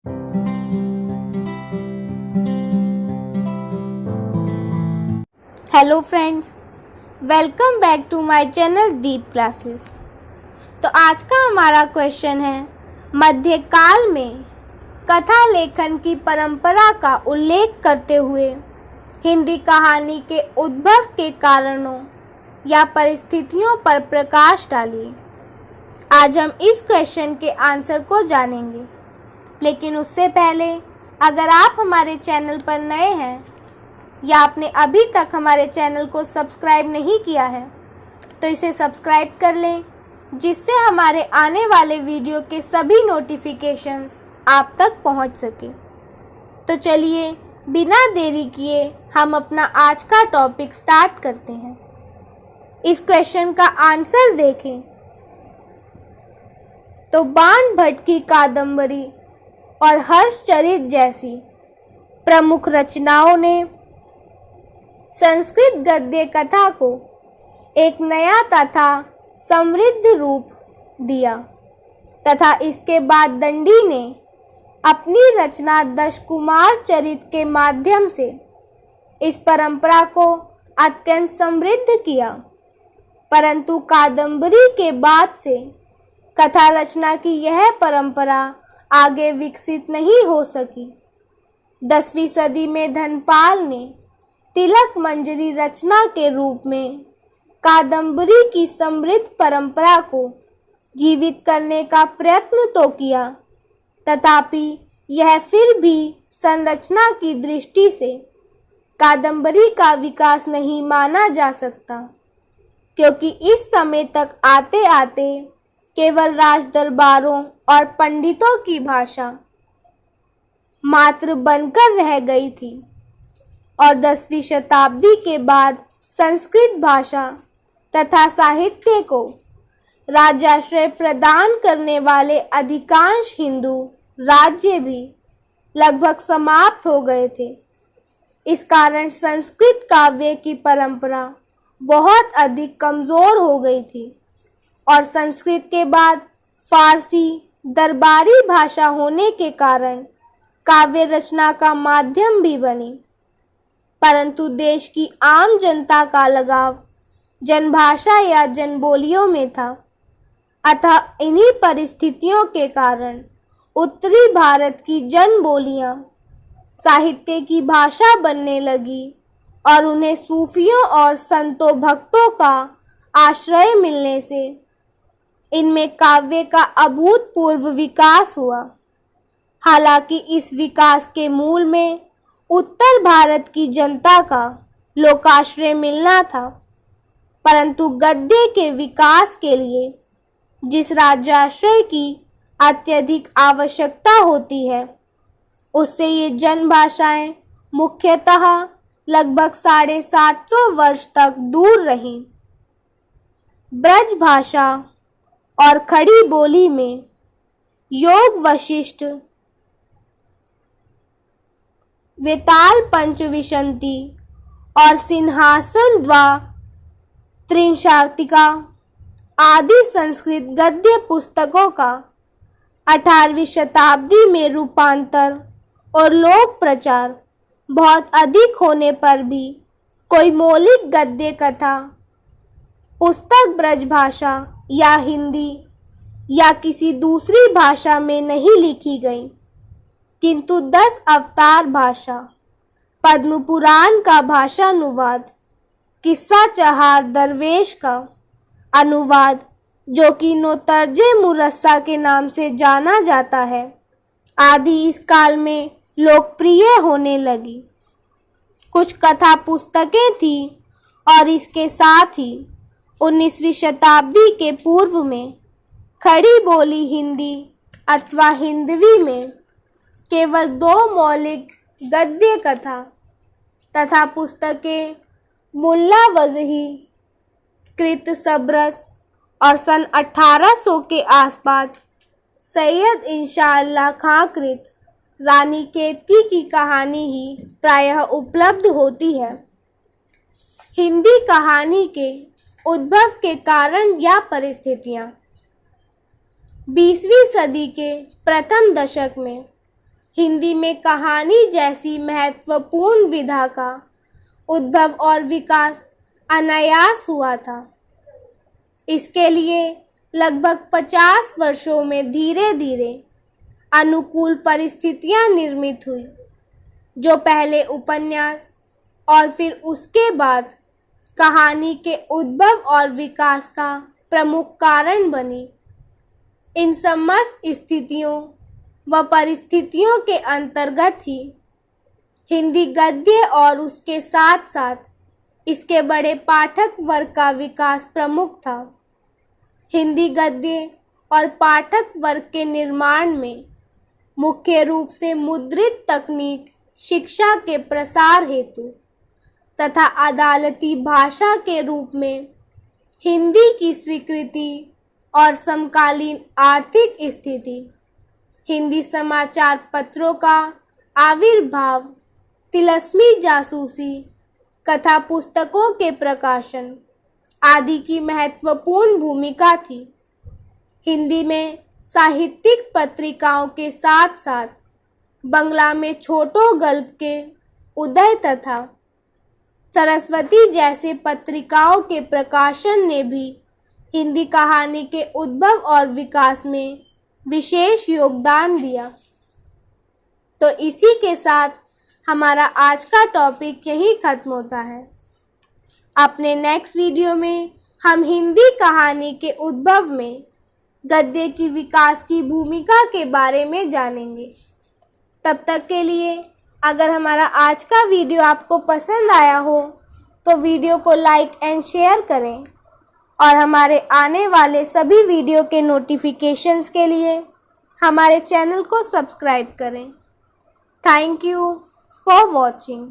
Hello friends, welcome back to my channel Deep classes. तो आज का हमारा क्वेश्चन है, मध्यकाल में कथा लेखन की परंपरा का उल्लेख करते हुए हिंदी कहानी के उद्भव के कारणों या परिस्थितियों पर प्रकाश डालिए। आज हम इस क्वेश्चन के आंसर को जानेंगे, लेकिन उससे पहले अगर आप हमारे चैनल पर नए हैं या आपने अभी तक हमारे चैनल को सब्सक्राइब नहीं किया है तो इसे सब्सक्राइब कर लें, जिससे हमारे आने वाले वीडियो के सभी नोटिफिकेशंस आप तक पहुंच सके। तो चलिए बिना देरी किए हम अपना आज का टॉपिक स्टार्ट करते हैं। इस क्वेश्चन का आंसर देखें तो बाण भट्ट की कादंबरी और हर्षचरित जैसी प्रमुख रचनाओं ने संस्कृत गद्य कथा को एक नया तथा समृद्ध रूप दिया तथा इसके बाद दंडी ने अपनी रचना दशकुमार चरित के माध्यम से इस परंपरा को अत्यंत समृद्ध किया। परंतु कादंबरी के बाद से कथा रचना की यह परंपरा आगे विकसित नहीं हो सकी। 10वीं सदी में धनपाल ने तिलक मंजरी रचना के रूप में कादंबरी की समृद्ध परंपरा को जीवित करने का प्रयत्न तो किया, तथापि यह फिर भी संरचना की दृष्टि से कादंबरी का विकास नहीं माना जा सकता, क्योंकि इस समय तक आते आते केवल राज दरबारों और पंडितों की भाषा मात्र बनकर रह गई थी और 10वीं शताब्दी के बाद संस्कृत भाषा तथा साहित्य को राजाश्रय प्रदान करने वाले अधिकांश हिंदू राज्य भी लगभग समाप्त हो गए थे। इस कारण संस्कृत काव्य की परंपरा बहुत अधिक कमज़ोर हो गई थी और संस्कृत के बाद फारसी दरबारी भाषा होने के कारण काव्य रचना का माध्यम भी बनी। परंतु देश की आम जनता का लगाव जनभाषा या जनबोलियों में था, अतः इन्हीं परिस्थितियों के कारण उत्तरी भारत की जनबोलियां साहित्य की भाषा बनने लगी और उन्हें सूफियों और संतों भक्तों का आश्रय मिलने से इनमें काव्य का अभूतपूर्व विकास हुआ। हालांकि इस विकास के मूल में उत्तर भारत की जनता का लोकाश्रय मिलना था, परंतु गद्य के विकास के लिए जिस राजाश्रय की अत्यधिक आवश्यकता होती है, उससे ये जनभाषाएं मुख्यतः लगभग 750 वर्ष तक दूर रहीं। ब्रज भाषा और खड़ी बोली में योग वशिष्ठ, वेताल पंचविंशति और सिंहासन द्वा त्रिंशातिका आदि संस्कृत गद्य पुस्तकों का 18वीं शताब्दी में रूपांतर और लोक प्रचार बहुत अधिक होने पर भी कोई मौलिक गद्य कथा पुस्तक ब्रज भाषा या हिंदी या किसी दूसरी भाषा में नहीं लिखी गई, किंतु 10 अवतार भाषा, पद्म पुराण का भाषानुवाद, किस्सा चहार दरवेश का अनुवाद जो कि नोतर्जे मुरस्सा के नाम से जाना जाता है, आदि इस काल में लोकप्रिय होने लगी। कुछ कथा पुस्तकें थी और इसके साथ ही 19वीं शताब्दी के पूर्व में खड़ी बोली हिंदी अथवा हिंदवी में केवल 2 मौलिक गद्य कथा तथा पुस्तकें मुल्ला वजही कृत सबरस और सन 1800 के आसपास सैयद इंशाअल्लाह खां कृत रानी केतकी की कहानी ही प्रायः उपलब्ध होती है। हिंदी कहानी के उद्भव के कारण या परिस्थितियाँ 20वीं सदी के प्रथम दशक में हिंदी में कहानी जैसी महत्वपूर्ण विधा का उद्भव और विकास अनायास हुआ था। इसके लिए लगभग 50 वर्षों में धीरे धीरे अनुकूल परिस्थितियां निर्मित हुई, जो पहले उपन्यास और फिर उसके बाद कहानी के उद्भव और विकास का प्रमुख कारण बनी। इन समस्त स्थितियों व परिस्थितियों के अंतर्गत ही हिंदी गद्य और उसके साथ साथ इसके बड़े पाठक वर्ग का विकास प्रमुख था। हिंदी गद्य और पाठक वर्ग के निर्माण में मुख्य रूप से मुद्रित तकनीक शिक्षा के प्रसार हेतु तथा अदालती भाषा के रूप में हिंदी की स्वीकृति और समकालीन आर्थिक स्थिति, हिंदी समाचार पत्रों का आविर्भाव, तिलस्मी जासूसी, कथा पुस्तकों के प्रकाशन आदि की महत्वपूर्ण भूमिका थी। हिंदी में साहित्यिक पत्रिकाओं के साथ साथ बंगला में छोटो गल्प के उदय तथा सरस्वती जैसे पत्रिकाओं के प्रकाशन ने भी हिंदी कहानी के उद्भव और विकास में विशेष योगदान दिया। तो इसी के साथ हमारा आज का टॉपिक यही खत्म होता है। अपने नेक्स्ट वीडियो में हम हिंदी कहानी के उद्भव में गद्य की विकास की भूमिका के बारे में जानेंगे। तब तक के लिए अगर हमारा आज का वीडियो आपको पसंद आया हो तो वीडियो को लाइक एंड शेयर करें और हमारे आने वाले सभी वीडियो के नोटिफिकेशंस के लिए हमारे चैनल को सब्सक्राइब करें। Thank you for watching.